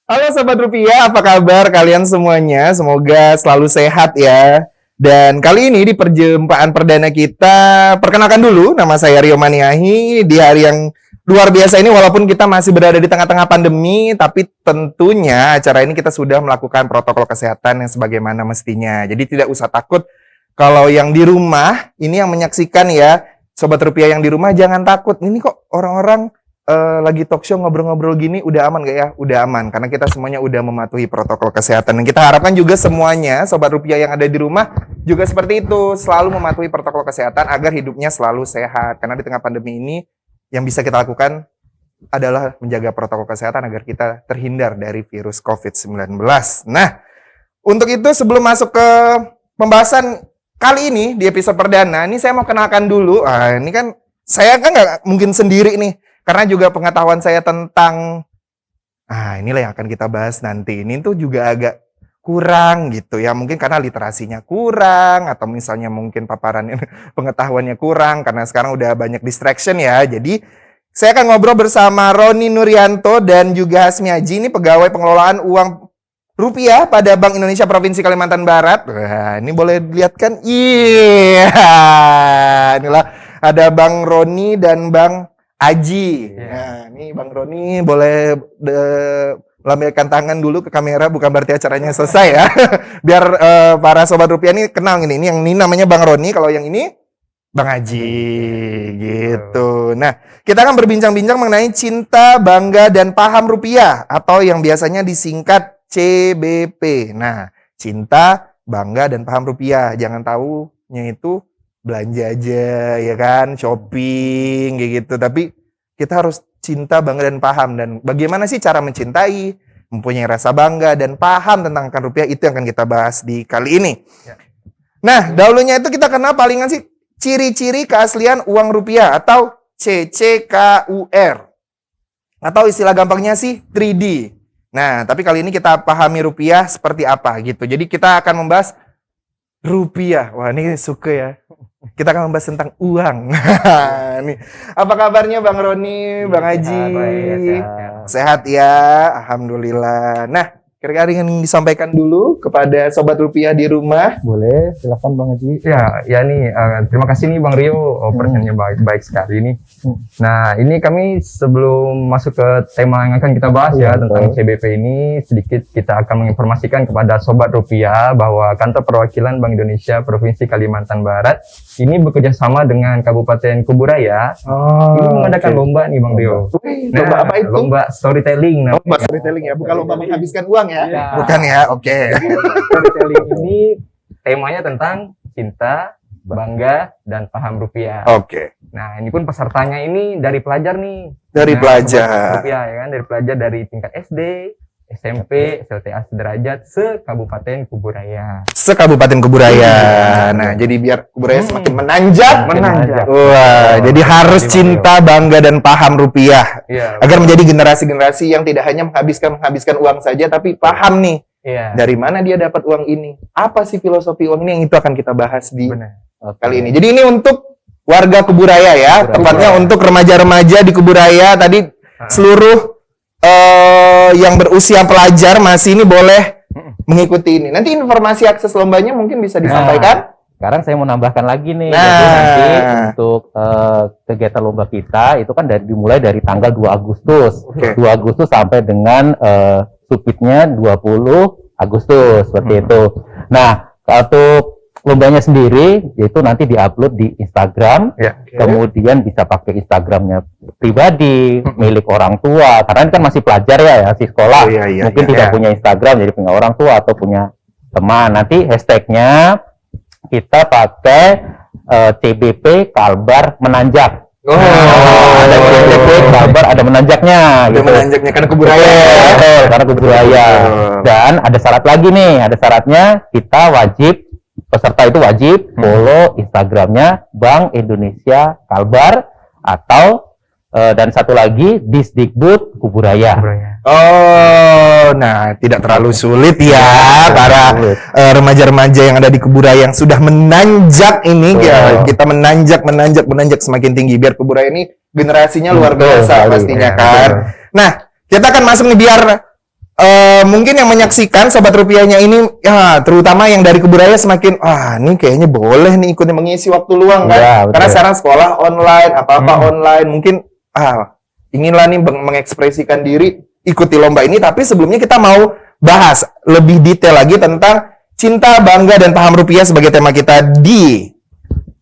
Halo Sobat Rupiah, apa kabar kalian semuanya? Semoga selalu sehat ya. Dan kali ini di perjumpaan perdana kita, perkenalkan dulu, nama saya Rio Maniahi. Di hari yang luar biasa ini, walaupun kita masih berada di tengah-tengah pandemi, tapi tentunya acara ini kita sudah melakukan protokol kesehatan yang sebagaimana mestinya. Jadi tidak usah takut kalau yang di rumah, ini yang menyaksikan ya, Sobat Rupiah yang di rumah jangan takut. Ini kok orang-orang lagi talk show ngobrol-ngobrol gini, udah aman gak ya? Udah aman, karena kita semuanya udah mematuhi protokol kesehatan. Dan kita harapkan juga semuanya, Sobat Rupiah yang ada di rumah, juga seperti itu, selalu mematuhi protokol kesehatan agar hidupnya selalu sehat. Karena di tengah pandemi ini, yang bisa kita lakukan adalah menjaga protokol kesehatan agar kita terhindar dari virus COVID-19. Nah, untuk itu sebelum masuk ke pembahasan kali ini, di episode perdana, ini saya mau kenalkan dulu. Ini kan, saya kan nggak mungkin sendiri nih. Karena juga pengetahuan saya tentang, inilah yang akan kita bahas nanti. Ini tuh juga agak kurang gitu ya. Mungkin karena literasinya kurang, atau misalnya mungkin paparan pengetahuannya kurang, karena sekarang udah banyak distraction ya. Jadi, saya akan ngobrol bersama Roni Nuryanto dan juga Hasmi Haji, ini pegawai pengelolaan uang rupiah pada Bank Indonesia Provinsi Kalimantan Barat. Wah, ini boleh dilihat kan? Iya, inilah ada Bang Roni dan Bang Aji. Nah, ini Bang Roni boleh lambaikan tangan dulu ke kamera, bukan berarti acaranya selesai ya. Biar para Sobat Rupiah ini kenal ini. Yang ini namanya Bang Roni, kalau yang ini Bang Aji gitu. Nah, kita akan berbincang-bincang mengenai cinta, bangga, dan paham rupiah atau yang biasanya disingkat CBP. Nah, cinta, bangga, dan paham rupiah. Jangan tahunya itu belanja aja ya kan, shopping kayak gitu, tapi kita harus cinta, bangga, dan paham. Dan bagaimana sih cara mencintai, mempunyai rasa bangga dan paham tentang akan rupiah, itu yang akan kita bahas di kali ini ya. Nah, dahulunya itu kita kenal palingan sih ciri-ciri keaslian uang rupiah atau CCKUR, atau istilah gampangnya sih 3D. Nah, tapi kali ini kita pahami rupiah seperti apa gitu. Jadi kita akan membahas rupiah. Wah, ini suka ya. Kita akan membahas tentang uang. Nih, apa kabarnya Bang Roni, Bang Haji? Sehat ya, alhamdulillah. Nah, kira-kira ingin disampaikan dulu kepada Sobat Rupiah di rumah. Boleh, silakan Bang Haji. Ya nih, terima kasih nih Bang Rio, operasinya baik sekali ini. Nah, ini kami sebelum masuk ke tema yang akan kita bahas tentang CBP ini, sedikit kita akan menginformasikan kepada Sobat Rupiah bahwa Kantor Perwakilan Bank Indonesia Provinsi Kalimantan Barat ini bekerja sama dengan Kabupaten Kuburaya. Ini mengadakan lomba nih Bang Rio. Lomba apa itu? Lomba storytelling. Lomba storytelling ya, bukan lomba menghabiskan uang ya? Bukan ya, oke. Storytelling ini temanya tentang cinta, bangga, dan paham rupiah. Oke. Nah, ini pun pesertanya ini dari pelajar nih. Dari pelajar. Rupiah ya kan, dari pelajar dari tingkat SD, SMP, SLTA sederajat, se-Kabupaten Kuburaya. Se-Kabupaten Kuburaya. Nah, jadi biar Kuburaya semakin menanjak. Wah, jadi harus cinta, bangga, dan paham rupiah. Iya, agar menjadi generasi-generasi yang tidak hanya menghabiskan uang saja, tapi paham nih. Iya. Dari mana dia dapat uang ini? Apa sih filosofi uang ini? Yang itu akan kita bahas di kali ini. Jadi ini untuk warga Kuburaya ya, tepatnya untuk remaja-remaja di Kuburaya. Tadi seluruh yang berusia pelajar masih ini boleh mengikuti ini. Nanti informasi akses lombanya mungkin bisa disampaikan. Sekarang saya mau nambahkan lagi nih. Jadi nanti untuk kegiatan lomba kita itu kan dimulai dari tanggal 2 Agustus. 2 Agustus sampai dengan submitnya 20 Agustus seperti itu. Nah, untuk lombanya sendiri yaitu nanti diupload di Instagram, kemudian bisa pakai Instagramnya pribadi, milik orang tua, karena ini kan masih pelajar ya, masih sekolah, mungkin tidak punya Instagram, jadi punya orang tua atau punya teman. Nanti hashtagnya kita pakai CBP Kalbar Menanjak. Ada CBP Kalbar, ada menanjaknya. Ada menanjaknya karena Kuburaya. Karena Kuburaya. Dan ada syarat lagi nih, ada syaratnya kita wajib, peserta itu wajib follow Instagramnya Bank Indonesia Kalbar atau dan satu lagi Disdikbud Kuburaya. Nah tidak terlalu sulit ya para remaja-remaja yang ada di Kuburaya yang sudah menanjak ini ya, kita menanjak semakin tinggi biar Kuburaya ini generasinya luar biasa pastinya kan. Nah kita akan masuk nih biar mungkin yang menyaksikan Sobat Rupiahnya ini, ya terutama yang dari Kebun Raya semakin, ini kayaknya boleh nih ikutnya mengisi waktu luang kan. Ya, Karena sekarang sekolah online, apa-apa online, mungkin inginlah nih mengekspresikan diri, ikuti lomba ini. Tapi sebelumnya kita mau bahas lebih detail lagi tentang cinta, bangga, dan paham rupiah sebagai tema kita di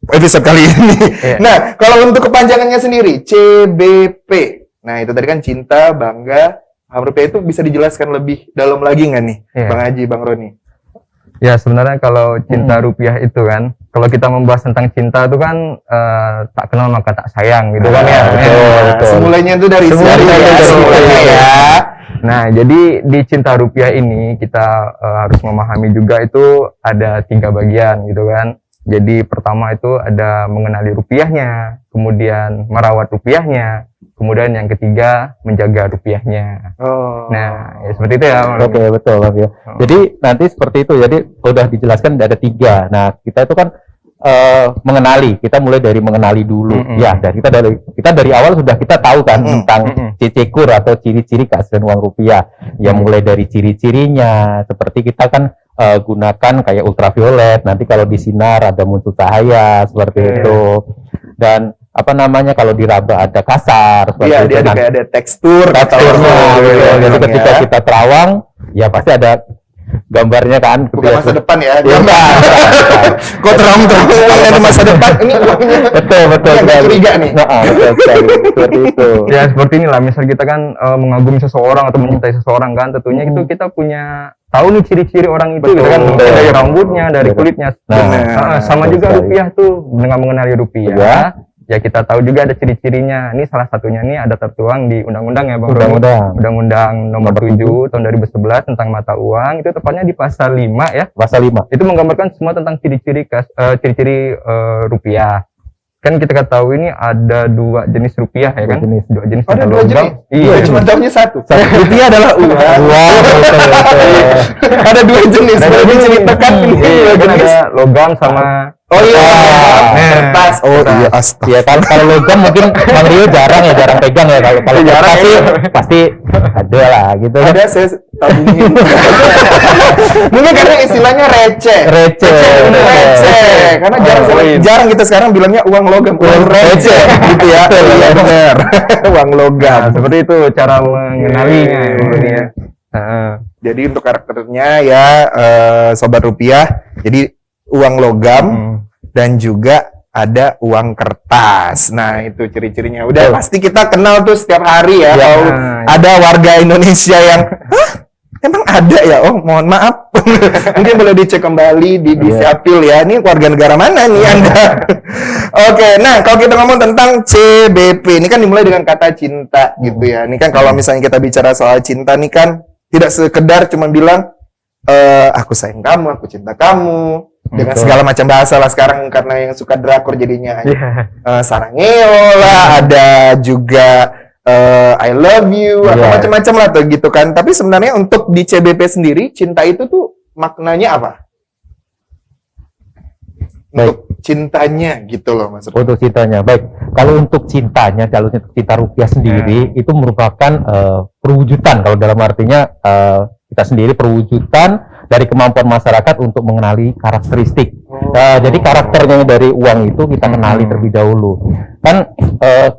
episode kali ini. Nah, kalau untuk kepanjangannya sendiri, CBP. Nah, itu tadi kan cinta, bangga, paham rupiah, itu bisa dijelaskan lebih dalam lagi nggak nih, Bang Haji, Bang Roni? Ya, sebenarnya kalau cinta rupiah itu kan, kalau kita membahas tentang cinta itu kan tak kenal maka tak sayang gitu kan ya. Betul. Semulanya itu dari semulanya ya. Nah, jadi di cinta rupiah ini kita harus memahami juga itu ada 3 bagian gitu kan. Jadi pertama itu ada mengenali rupiahnya, kemudian merawat rupiahnya, kemudian yang ketiga menjaga rupiahnya. Nah, ya seperti itu ya. Oke, betul Bang ya. Jadi nanti seperti itu. Jadi udah dijelaskan ada 3. Nah, kita itu kan mengenali. Kita mulai dari mengenali dulu. Ya, dan kita dari awal sudah kita tahu kan tentang cecekur atau ciri-ciri keaslian uang rupiah. Ya mulai dari ciri-cirinya, seperti kita kan gunakan kayak ultraviolet, nanti kalau di sinar ada muncul cahaya seperti itu. Dan apa namanya, kalau diraba ada kasar seperti itu. Dia kayak ada teksturnya gitu. Jadi ketika kita terawang, ya pasti ada gambarnya kan. Bukan masa depan ya. Kok terang-terang dari masa depan ini uangnya. Betul. Agak curiga nih. Betul sekali. Seperti itu. Ya seperti inilah, misal kita kan mengagumi seseorang atau mencintai seseorang kan, tentunya itu kita punya tahu nih ciri-ciri orang itu gitu kan, dari rambutnya, dari kulitnya. Sama juga rupiah tuh, dengan mengenali rupiah. Ya kita tahu juga ada ciri-cirinya. Ini salah satunya nih ada tertuang di undang-undang ya Bang. Undang-undang nomor 7 tahun 2011 tentang mata uang, itu tepatnya di pasal 5 ya. Pasal 5. Itu menggambarkan semua tentang ciri-ciri rupiah. Kan kita ketahui ini ada 2 jenis rupiah ya kan? 2 jenis. Ada 2 jenis? Iya, cuma tahunya 1. Rupiah adalah uang. Ada 2 jenis. Boleh diceritakan? Kan ada logam sama kertas. Iya, astaga. Ya kalau logam mungkin Bang Rio jarang pegang ya. Kalau kertas sih pasti ada lah gitu. Ada, saya tabungin. Mungkin karena istilahnya receh. Karena jarang kita sekarang bilangnya uang logam, uang receh gitu ya. Iya benar. Uang logam. Nah, seperti itu cara mengenalinya ya. Jadi untuk karakternya ya Sobat Rupiah, jadi uang logam dan juga ada uang kertas. Nah, itu ciri-cirinya. Udah pasti kita kenal tuh setiap hari ya. Kalau ada warga Indonesia yang emang ada ya? Oh, mohon maaf. Mungkin boleh dicek kembali di Siapil ya. Ini warga negara mana nih Anda? Oke, nah kalau kita ngomong tentang CBP, ini kan dimulai dengan kata cinta gitu ya. Ini kan kalau misalnya kita bicara soal cinta nih kan tidak sekedar cuma bilang aku sayang kamu, aku cinta kamu, dengan segala macam bahasa lah sekarang, karena yang suka drakor jadinya sarangeo lah, ada juga I love you atau macam-macam lah tuh gitu kan. Tapi sebenarnya untuk di CBP sendiri cinta itu tuh maknanya apa? Untuk cintanya gitu loh maksudnya. Untuk cintanya, baik. Kalau untuk cintanya, kalau untuk cinta rupiah sendiri itu merupakan perwujudan. Kalau dalam artinya kita sendiri perwujudan dari kemampuan masyarakat untuk mengenali karakteristik. Jadi karakternya dari uang itu kita kenali terlebih dahulu. Kan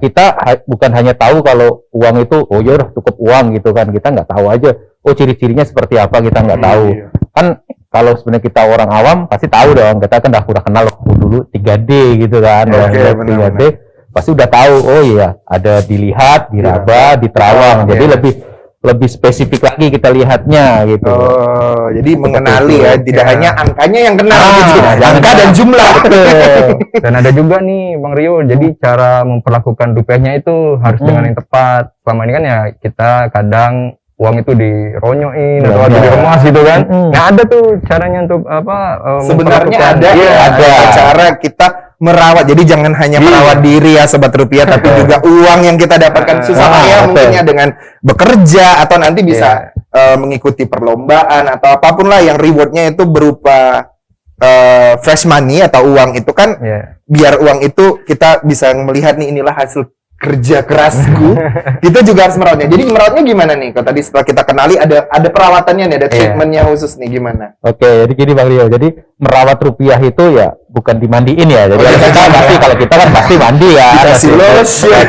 kita bukan hanya tahu kalau uang itu, oh ya udah cukup uang gitu kan. Kita nggak tahu aja, oh ciri-cirinya seperti apa kita nggak tahu. Kan kalau sebenarnya kita orang awam pasti tahu dong. Kita kan udah kenal dulu 3D gitu kan. 3D pasti udah tahu, oh iya ada dilihat, diraba, diterawang. Jadi lebih spesifik lagi kita lihatnya gitu. Jadi mengenali ya, tidak hanya angkanya yang kenal gitu. Angka dan jumlah. Dan ada juga nih Bang Rio, jadi cara memperlakukan rupiahnya itu harus dengan yang tepat. Selama ini kan ya kita kadang uang itu dironyoin atau diremas gitu kan. Nah ada tuh caranya untuk apa? Sebenarnya ada cara kita merawat. Jadi jangan hanya merawat diri ya Sobat Rupiah, tapi juga uang yang kita dapatkan susah payah mungkinnya dengan bekerja atau nanti bisa mengikuti perlombaan atau apapun lah yang rewardnya itu berupa fresh money atau uang itu kan biar uang itu kita bisa melihat nih inilah hasil kerja kerasku, kita juga harus merawatnya. Jadi merawatnya gimana nih? Kalau tadi setelah kita kenali ada perawatannya nih, ada treatmentnya khusus nih, gimana? Oke, jadi gini Bang Rio. Jadi merawat rupiah itu ya bukan dimandiin ya. Jadi kalau kita kan pasti mandi ya. Dikasih lotion,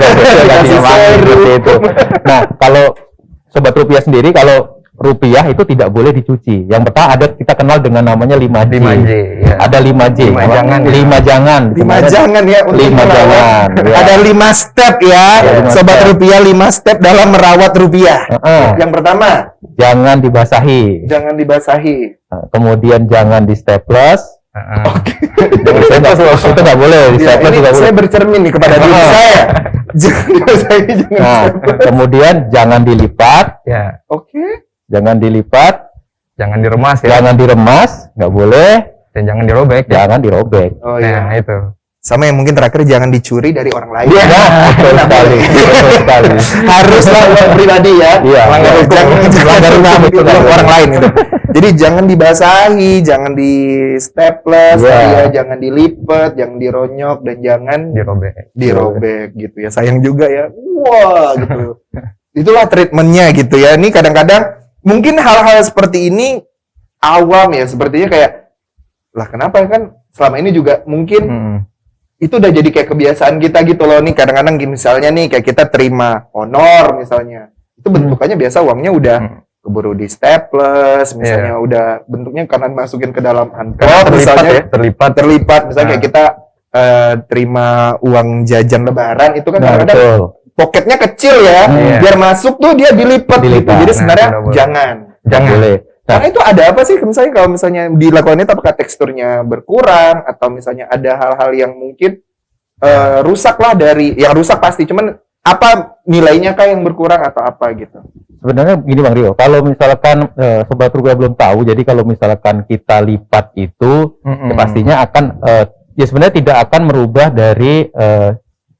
dikasih serum. Itu. Nah, kalau sobat rupiah sendiri, kalau rupiah itu tidak boleh dicuci. Yang pertama kita kenal dengan namanya 5J. 5J, ya. Ada 5J. 5 jangan. 5 jangan. 5 jangan ya untuk 5 merawat. jangan. Ya. Ada 5 step ya, Ya, 5 sobat step. rupiah, 5 step dalam merawat rupiah. Yang pertama, Jangan dibasahi. jangan dibasahi. Nah, kemudian jangan di staples. Itu nggak boleh. Di Ya, staples ini juga boleh. saya bercermin nih kepada diri saya. Jangan dibasahi, jangan Nah, staples. kemudian jangan dilipat. Ya, Oke. Jangan dilipat. jangan diremas ya. Jangan diremas. Nggak boleh. Dan jangan dirobek ya. Jangan dirobek. Oh Nah, iya. itu. Sama yang mungkin terakhir, jangan dicuri dari orang lain. Iya, betul sekali. Betul sekali. Haruslah uang pribadi ya. Iya. Melanggar hukum. Melanggar hukum itu orang lain gitu. Jadi jangan dibasahi, jangan di staples, Iya. ya, jangan dilipat, jangan dironyok, dan jangan dirobek gitu ya. Sayang juga ya. Wah gitu. Itulah treatmentnya gitu ya. Ini kadang-kadang mungkin hal-hal seperti ini awam ya. Sepertinya kayak, lah kenapa kan selama ini juga mungkin itu udah jadi kayak kebiasaan kita gitu loh nih. Kadang-kadang misalnya nih kayak kita terima honor misalnya, itu bentukannya biasa uangnya udah keburu di staples misalnya, udah bentuknya karena masukin ke dalam amplop misalnya, terlipat misalnya kayak kita terima uang jajan lebaran itu kan kadang-kadang Betul. poketnya kecil ya, biar masuk tuh dia dilipat gitu. Jadi sebenarnya jangan Boleh. karena itu ada apa sih misalnya kalau misalnya dilakukan itu, apakah teksturnya berkurang atau misalnya ada hal-hal yang mungkin rusak lah dari yang rusak pasti, cuman apa nilainya kah yang berkurang atau apa gitu? Sebenarnya gini Bang Rio, kalau misalkan sobat rupiah belum tahu, jadi kalau misalkan kita lipat itu ya pastinya akan ya sebenarnya tidak akan merubah dari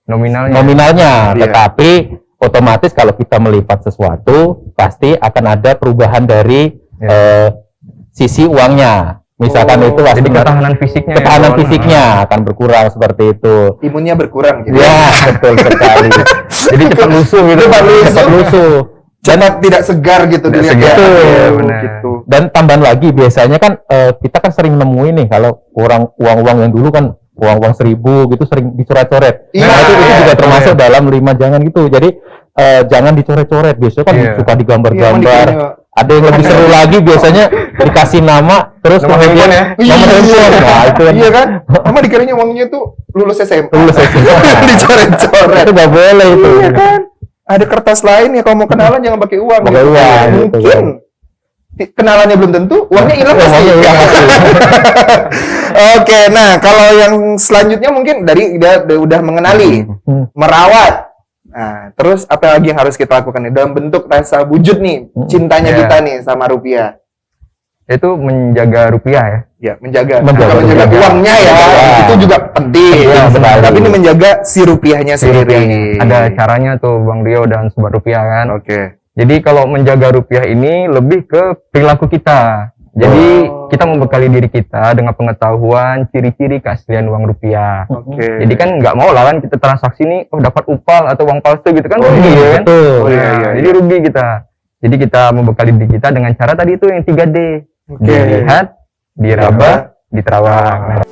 nominalnya, Iya. tetapi otomatis kalau kita melipat sesuatu pasti akan ada perubahan dari sisi uangnya. Misalkan itu pasti Jadi ketahanan fisiknya fisiknya akan berkurang seperti itu. Imunnya berkurang gitu. Ya, betul sekali. Jadi cepat lusuh gitu. Cepat lusuh. Dan Tidak segar gitu dilihat segar. ya. Betul, benar. Gitu. Dan tambahan lagi biasanya kan kita kan sering nemuin nih kalau uang-uang yang dulu kan uang-uang 1.000 gitu sering dicoret-coret. Iya, Nah, itu iya, juga termasuk iya. dalam 5 jangan gitu. Jadi jangan dicoret-coret. Biasanya kan Iya. suka Iya, digambar-gambar. Ada yang lebih seru lagi biasanya dikasih nama terus Nomor kemudian handphone ya? nomor handphone. Nah, itu kan Iya kan? Sama dikiranya uangnya tuh lulus SMA. lulus SMA. Dicoret-coret. Itu nggak boleh itu. Iya kan? Ada kertas lain ya, kalau mau kenalan jangan pakai uang. Pakai gitu. uang, gitu Mungkin kenalannya belum tentu, uangnya hilang pasti. Uangnya hilang pasti. Oke, nah kalau yang selanjutnya mungkin dari udah mengenali, merawat. Nah, terus apa lagi yang harus kita lakukan nih dalam bentuk rasa wujud nih cintanya Iya. kita nih sama rupiah? Itu menjaga rupiah ya. Ya, menjaga Menjaga menjaga rupiah. uangnya ya, Iya. itu juga penting. Iya, benar. Tapi ini menjaga si rupiahnya sendiri. Ada caranya tuh Bang Rio dan Sobat Rupiah kan. Oke. Jadi kalau menjaga rupiah ini lebih ke perilaku kita. Jadi kita membekali diri kita dengan pengetahuan ciri-ciri keaslian uang rupiah. Oke. Jadi kan nggak mau lah kan kita transaksi nih dapat upal atau uang palsu gitu kan Oh, rugi ya kan. Betul. Oh, iya, Nah, iya, jadi rugi kita. Jadi kita membekali diri kita dengan cara tadi itu yang 3D. Oke. Dilihat, diraba, diterawang. Nah,